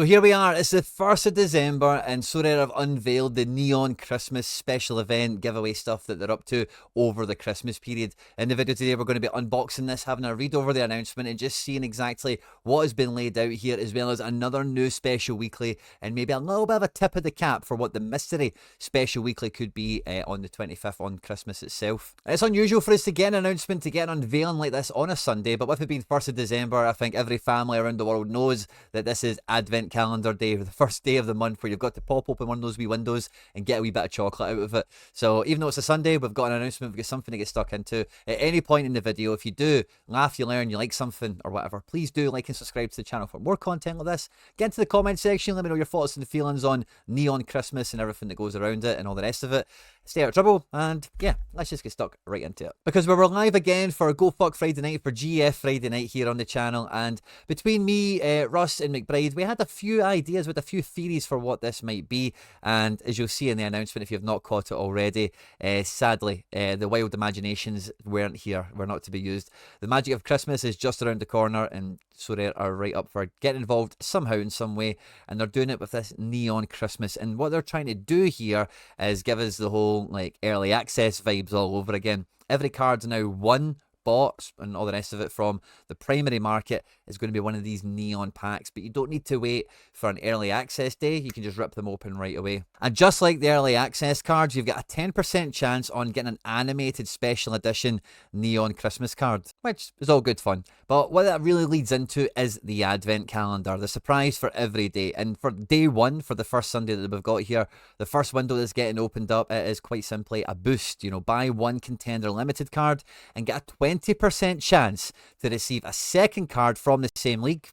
So here we are, it's the 1st of December and Sorare have unveiled the Neon Christmas special event giveaway stuff that they're up to over the Christmas period. In the video today we're going to be unboxing this, having a read over the announcement and just seeing exactly what has been laid out here, as well as another new special weekly and maybe a little bit of a tip of the cap for what the mystery special weekly could be on the 25th on Christmas itself. It's unusual for us to get an announcement, to get an unveiling like this on a Sunday, but with it being 1st of December, I think every family around the world knows that this is Advent calendar day, the first day of the month where you've got to pop open one of those wee windows and get a wee bit of chocolate out of it. So even though it's a Sunday, we've got an announcement, we've got something to get stuck into. At any point in the video, if you do laugh, you learn, you like something or whatever, please do like and subscribe to the channel for more content like this. Get into the comment section, let me know your thoughts and feelings on Neon Christmas and everything that goes around it and all the rest of it. Stay out of trouble, and yeah, let's just get stuck right into it. Because we're live again for Go Fuck Friday Night, for GF Friday Night here on the channel, and between me, Russ and McBride, we had a few ideas with a few theories for what this might be, and as you'll see in the announcement, if you've not caught it already, sadly, the wild imaginations weren't here, were not to be used. The magic of Christmas is just around the corner, and Sorare are right up for getting involved somehow in some way, and they're doing it with this Neon Christmas. And what they're trying to do here is give us the whole like early access vibes all over again. Every card's now one box and all the rest of it from the primary market is going to be one of these neon packs, but you don't need to wait for an early access day. You can just rip them open right away. And just like the early access cards, you've got a 10% chance on getting an animated special edition neon Christmas card, which is all good fun. But what that really leads into is the advent calendar, the surprise for every day. And for day one, for the first Sunday that we've got here, the first window that's getting opened up, it is quite simply a boost. You know, buy one contender limited card and get a 20% chance to receive a second card from the same league,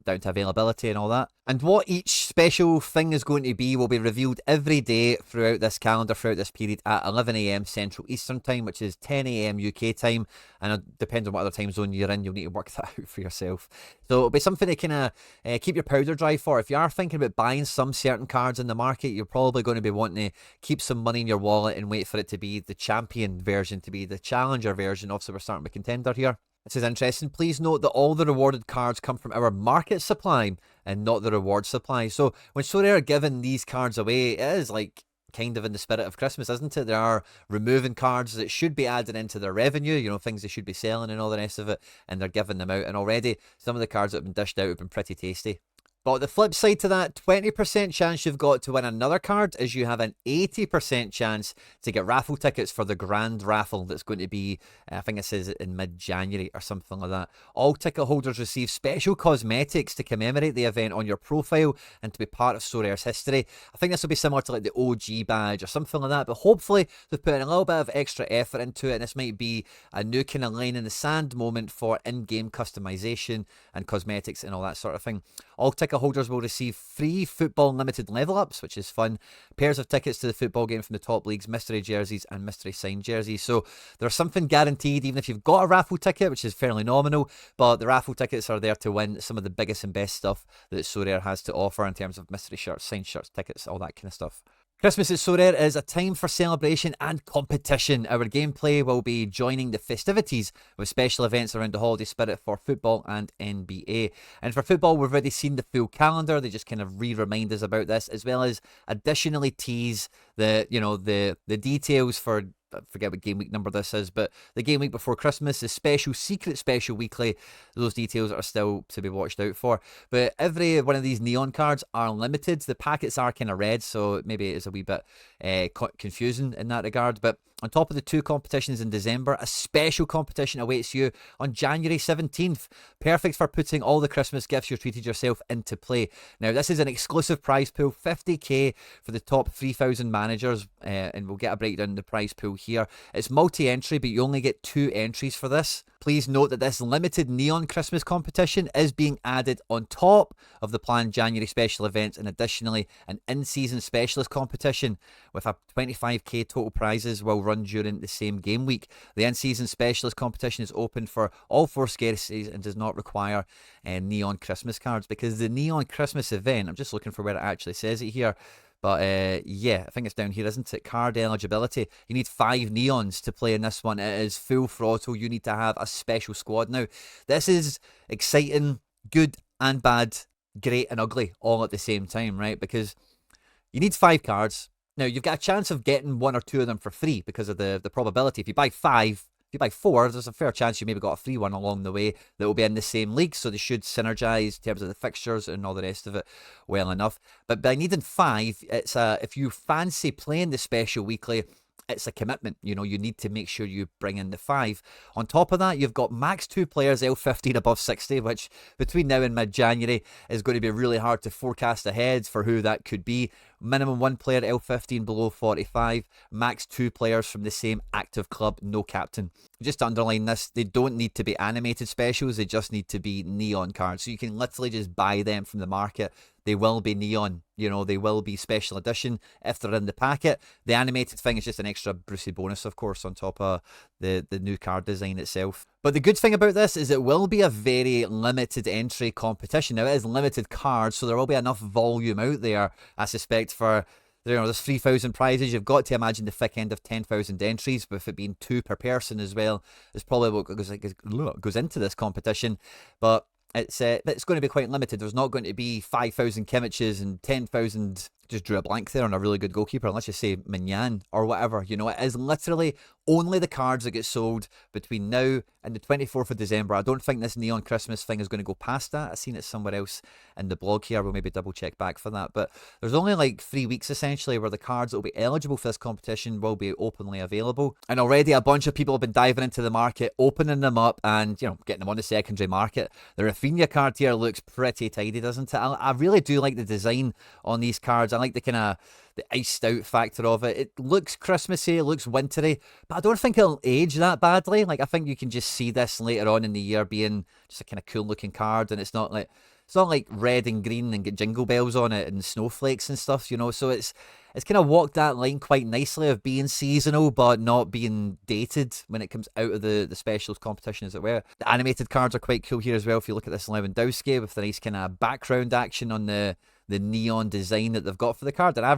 down to availability and all that. And what each special thing is going to be will be revealed every day throughout this calendar, throughout this period at 11 AM Central Eastern Time, which is 10 AM UK time. And it depends on what other time zone you're in, you'll need to work that out for yourself. So it'll be something to kind of keep your powder dry for. If you are thinking about buying some certain cards in the market, you're probably going to be wanting to keep some money in your wallet and wait for it to be the champion version, to be the challenger version. Obviously, we're starting with contender here. This is interesting. Please note that all the rewarded cards come from our market supply and not the reward supply. So when Sorare are giving these cards away, it is like kind of in the spirit of Christmas, isn't it? They are removing cards that should be added into their revenue, you know, things they should be selling and all the rest of it, and they're giving them out. And already some of the cards that have been dished out have been pretty tasty. But the flip side to that 20% chance you've got to win another card is you have an 80% chance to get raffle tickets for the grand raffle that's going to be, I think it says in mid-January or something like that. All ticket holders receive special cosmetics to commemorate the event on your profile and to be part of Sorare's history. I think this will be similar to like the OG badge or something like that, but hopefully they've put in a little bit of extra effort into it, and this might be a new kind of line in the sand moment for in-game customization and cosmetics and all that sort of thing. All ticket holders will receive free football limited level ups, which is fun, pairs of tickets to the football game from the top leagues, mystery jerseys and mystery signed jerseys. So there's something guaranteed even if you've got a raffle ticket, which is fairly nominal, but the raffle tickets are there to win some of the biggest and best stuff that Sorare has to offer in terms of mystery shirts, signed shirts, tickets, all that kind of stuff. Christmas at Sorare is a time for celebration and competition. Our gameplay will be joining the festivities with special events around the holiday spirit for football and NBA. And for football, we've already seen the full calendar. They just kind of remind us about this, as well as additionally tease the, you know, the details for, I forget what game week number this is, but the game week before Christmas, the special secret special weekly, those details are still to be watched out for. But every one of these neon cards are limited. The packets are kind of red, so maybe it's a wee bit confusing in that regard. But on top of the two competitions in December, a special competition awaits you on January 17th. Perfect for putting all the Christmas gifts you've treated yourself into play. Now, this is an exclusive prize pool, 50k for the top 3,000 managers, and we'll get a breakdown of the prize pool here. It's multi-entry, but you only get 2 entries for this. Please note that this limited Neon Christmas competition is being added on top of the planned January special events, and additionally an in-season specialist competition with a 25k total prizes will run during the same game week. The in-season specialist competition is open for all 4 scarcities and does not require Neon Christmas cards, because the Neon Christmas event, I'm just looking for where it actually says it here, but yeah, I think it's down here, isn't it? Card eligibility. You need 5 neons to play in this one. It is full throttle. You need to have a special squad. Now, this is exciting, good and bad great and ugly all at the same time, right? Because you need 5 cards. Now, you've got a chance of getting 1 or 2 of them for free because of the probability. If you buy 5, if you buy 4, there's a fair chance you maybe got a free one along the way that will be in the same league, so they should synergize in terms of the fixtures and all the rest of it well enough. But by needing 5, it's if you fancy playing the special weekly, it's a commitment. You know, you need to make sure you bring in the 5. On top of that, you've got max 2 players L15 above 60, which between now and mid-January is going to be really hard to forecast ahead for who that could be. Minimum 1 player L15 below 45, max 2 players from the same active club, no captain. Just to underline this, they don't need to be animated specials, they just need to be neon cards. So you can literally just buy them from the market. They will be neon, you know, they will be special edition if they're in the packet. The animated thing is just an extra Brucey bonus, of course, on top of the new card design itself. But the good thing about this is it will be a very limited entry competition. Now, it is limited cards, so there will be enough volume out there, I suspect, for, you know, there's 3,000 prizes. You've got to imagine the thick end of 10,000 entries, with it being 2 per person as well, is probably what goes into this competition. But it's going to be quite limited. There's not going to be 5,000 Kimmiches and 10,000. Just drew a blank there on a really good goalkeeper. Let's just say Mignan or whatever. You know, it is literally only the cards that get sold between now and the 24th of December. I don't think this Neon Christmas thing is going to go past that. I've seen it somewhere else in the blog here. We'll maybe double check back for that. But there's only like 3 weeks essentially where the cards that will be eligible for this competition will be openly available. And already a bunch of people have been diving into the market, opening them up and, you know, getting them on the secondary market. The Rafinha card here looks pretty tidy, doesn't it? I really do like the design on these cards. I like the kind of the iced out factor of it. It looks Christmassy, it looks wintry, but I don't think it'll age that badly. Like, I think you can just see this later on in the year being just a kind of cool looking card, and it's not like red and green and get jingle bells on it and snowflakes and stuff, you know. So it's kind of walked that line quite nicely of being seasonal but not being dated when it comes out of the specials competition, as it were. The animated cards are quite cool here as well. If you look at this Lewandowski with the nice kind of background action on the neon design that they've got for the card, and I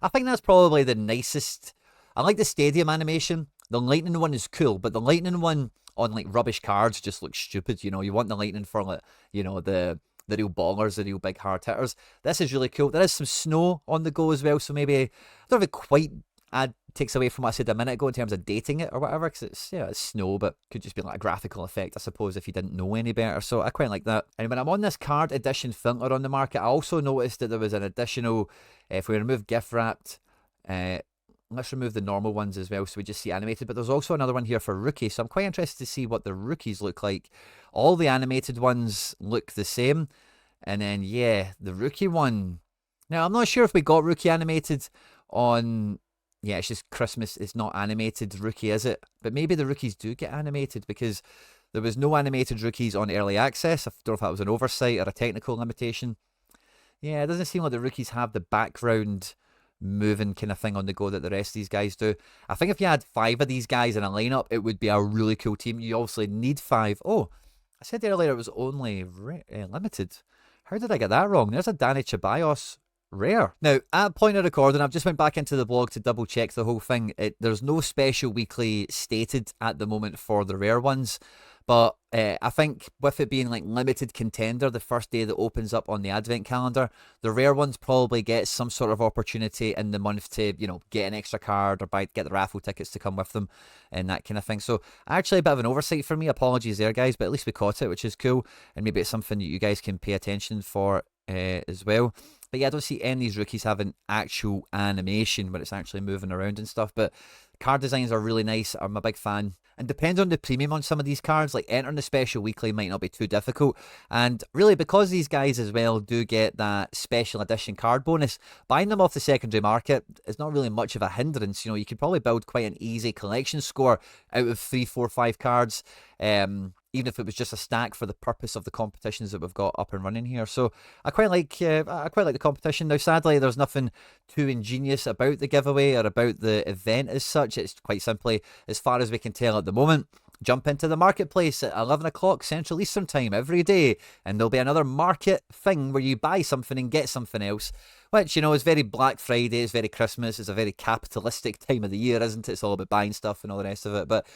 think that's probably the nicest. I like the stadium animation. The lightning one is cool, but the lightning one on like rubbish cards just looks stupid. You know, you want the lightning for, like, you know, the real ballers, the real big hard hitters. This is really cool. There is some snow on the go as well, so maybe I don't know if it quite takes away from what I said a minute ago in terms of dating it or whatever, because it's snow, but could just be like a graphical effect, I suppose, if you didn't know any better. So I quite like that. And when I'm on this card edition filter on the market, I also noticed that there was an additional, if we remove gift wrapped, let's remove the normal ones as well, so we just see animated. But there's also another one here for rookie, so I'm quite interested to see what the rookies look like. All the animated ones look the same, and then yeah, the rookie one. Now I'm not sure if we got rookie animated on. Yeah, it's just Christmas. It's not animated rookie, is it? But maybe the rookies do get animated, because there was no animated rookies on early access. I don't know if that was an oversight or a technical limitation. Yeah, it doesn't seem like the rookies have the background moving kind of thing on the go that the rest of these guys do. I think if you had 5 of these guys in a lineup, it would be a really cool team. You obviously need 5. Oh, I said earlier it was only limited. How did I get that wrong? There's a Danny Ceballos rare. Now, at point of recording, I've just went back into the blog to double check the whole thing. There's no special weekly stated at the moment for the rare ones, but I think with it being like limited contender, the first day that opens up on the advent calendar, the rare ones probably get some sort of opportunity in the month to, you know, get an extra card or get the raffle tickets to come with them and that kind of thing. So actually a bit of an oversight for me. Apologies there, guys, but at least we caught it, which is cool, and maybe it's something that you guys can pay attention for as well. But yeah, I don't see any of these rookies having actual animation where it's actually moving around and stuff. But card designs are really nice. I'm a big fan. And depends on the premium on some of these cards. Like, entering the special weekly might not be too difficult. And really, because these guys as well do get that special edition card bonus, buying them off the secondary market is not really much of a hindrance. You know, you could probably build quite an easy collection score out of 3, 4, 5 cards. Even if it was just a stack for the purpose of the competitions that we've got up and running here. So I quite like the competition. Now, sadly, there's nothing too ingenious about the giveaway or about the event as such. It's quite simply, as far as we can tell at the moment, jump into the marketplace at 11 o'clock Central Eastern Time every day, and there'll be another market thing where you buy something and get something else, which, you know, is very Black Friday, it's very Christmas, it's a very capitalistic time of the year, isn't it? It's all about buying stuff and all the rest of it. But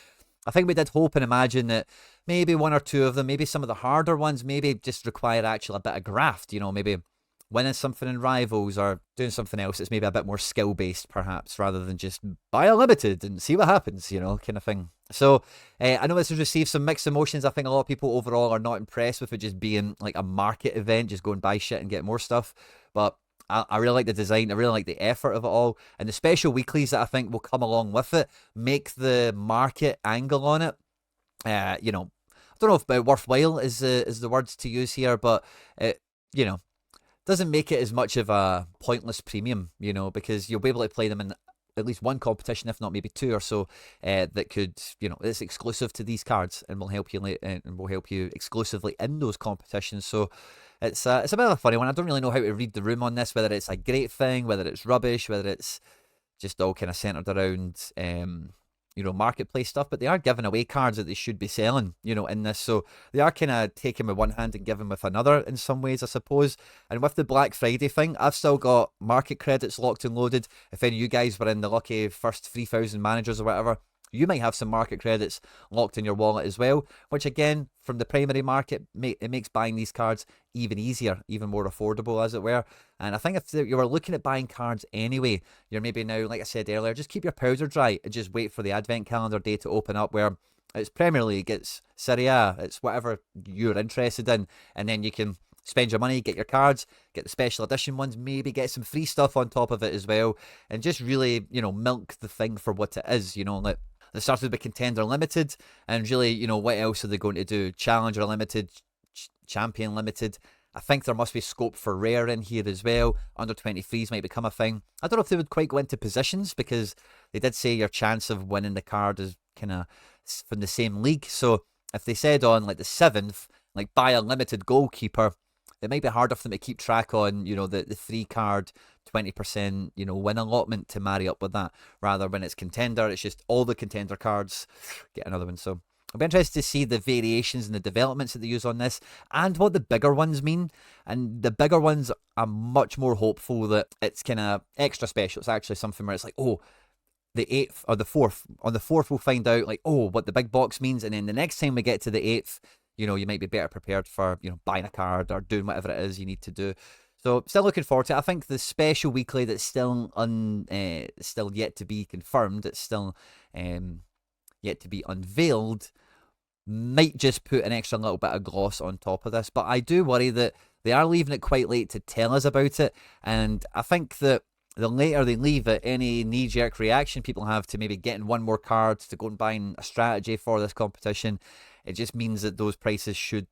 I think we did hope and imagine that maybe one or two of them, maybe some of the harder ones, maybe just require actually a bit of graft, maybe winning something in rivals or doing something else that's maybe a bit more skill based, perhaps, rather than just buy a limited and see what happens, kind of thing. So I know this has received some mixed emotions. I think a lot of people overall are not impressed with it just being like a market event, just go and buy shit and get more stuff. But I really like the design. I really like the effort of it all. And the special weeklies that I think will come along with it make the market angle on it. I don't know if worthwhile is the words to use here, but it, doesn't make it as much of a pointless premium, because you'll be able to play them in at least one competition, if not maybe two or so, that could, it's exclusive to these cards and will help you exclusively in those competitions. So it's a bit of a funny one. I don't really know how to read the room on this, whether it's a great thing, whether it's rubbish, whether it's just all kind of centered around marketplace stuff, but they are giving away cards that they should be selling, in this. So they are kind of taking with one hand and giving with another in some ways, I suppose. And with the Black Friday thing, I've still got market credits locked and loaded. If any of you guys were in the lucky first 3,000 managers or whatever, you might have some market credits locked in your wallet as well, which again, from the primary market, it makes buying these cards even easier, even more affordable, as it were. And I think if you were looking at buying cards anyway, you're maybe now, like I said earlier, just keep your powder dry and just wait for the advent calendar day to open up, where it's Premier League, it's Serie A, it's whatever you're interested in, and then you can spend your money, get your cards, get the special edition ones, maybe get some free stuff on top of it as well, and just really, milk the thing for what it is, like. They started with Contender Limited, and really, what else are they going to do? Challenger Limited, Champion Limited. I think there must be scope for Rare in here as well. Under 23s might become a thing. I don't know if they would quite go into positions, because they did say your chance of winning the card is kind of from the same league. So if they said on like the 7th, like buy a limited goalkeeper, it might be harder for them to keep track on, the 3-card 20%, win allotment to marry up with that. Rather, when it's Contender, it's just all the Contender cards. Get another one. So I'll be interested to see the variations and the developments that they use on this, and what the bigger ones mean. And the bigger ones, I'm much more hopeful that it's kind of extra special. It's actually something where it's like, oh, the 8th or the 4th. On the 4th, we'll find out, like, oh, what the big box means. And then the next time we get to the 8th, you might be better prepared for, buying a card or doing whatever it is you need to do. So still looking forward to it. I think the special weekly that's still still yet to be confirmed, it's still yet to be unveiled, might just put an extra little bit of gloss on top of this. But I do worry that they are leaving it quite late to tell us about it. And I think that the later they leave it, any knee-jerk reaction people have to maybe getting one more card, to go and buying a strategy for this competition, it just means that those prices should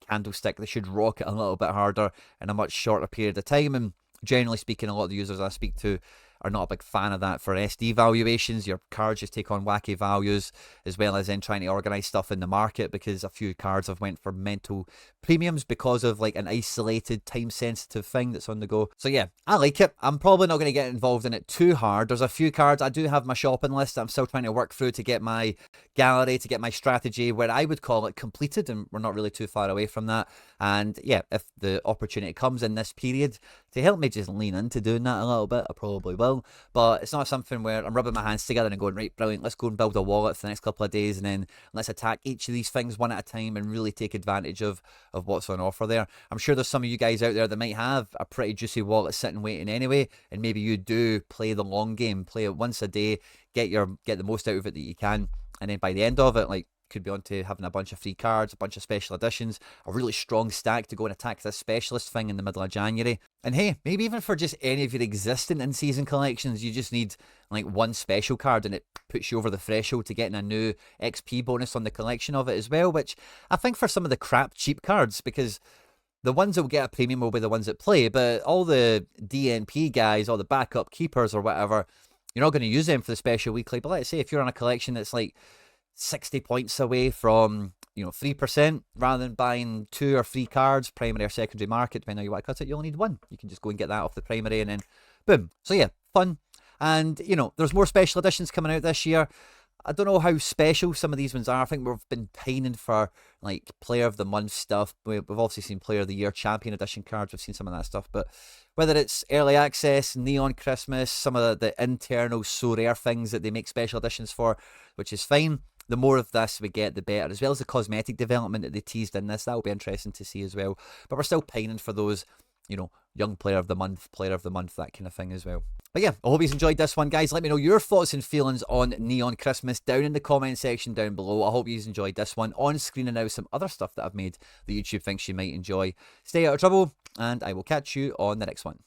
candlestick, they should rocket a little bit harder in a much shorter period of time. And generally speaking, a lot of the users I speak to are not a big fan of that for SD valuations. Your cards just take on wacky values, as well as then trying to organise stuff in the market, because a few cards have went for mental premiums because of like an isolated time sensitive thing that's on the go. So yeah, I like it. I'm probably not going to get involved in it too hard. There's a few cards I do have my shopping list that I'm still trying to work through to get my gallery, to get my strategy where I would call it completed, and we're not really too far away from that. And yeah, if the opportunity comes in this period to help me just lean into doing that a little bit, I probably will. But it's not something where I'm rubbing my hands together and going, right, brilliant, let's go and build a wallet for the next couple of days, and then let's attack each of these things one at a time and really take advantage of what's on offer there. I'm sure there's some of you guys out there that might have a pretty juicy wallet sitting waiting anyway, and maybe you do play the long game, play it once a day, get the most out of it that you can, and then by the end of it, like, could be on to having a bunch of free cards, a bunch of special editions, a really strong stack to go and attack this specialist thing in the middle of January. And hey, maybe even for just any of your existing in-season collections, you just need like one special card and it puts you over the threshold to getting a new XP bonus on the collection of it as well, which I think for some of the crap cheap cards, because the ones that will get a premium will be the ones that play, but all the DNP guys, all the backup keepers or whatever, you're not going to use them for the special weekly. But let's say if you're on a collection that's like 60 points away from 3%, rather than buying 2 or 3 cards, primary or secondary market, depending on how you want to cut it, you only need 1. You can just go and get that off the primary and then boom. So yeah, fun. And there's more special editions coming out this year. I don't know how special some of these ones are. I think we've been pining for like player of the month stuff. We've obviously seen player of the year, champion edition cards. We've seen some of that stuff, but whether it's early access, neon Christmas, some of the internal Sorare things that they make special editions for, which is fine. the more of this we get, the better, as well as the cosmetic development that they teased in this. That will be interesting to see as well. But we're still pining for those, you know, young player of the month, that kind of thing as well. But yeah, I hope you enjoyed this one, guys. Let me know your thoughts and feelings on Neon Christmas down in the comment section down below. I hope you enjoyed this one. On screen and now some other stuff that I've made that YouTube thinks you might enjoy. Stay out of trouble, and I will catch you on the next one.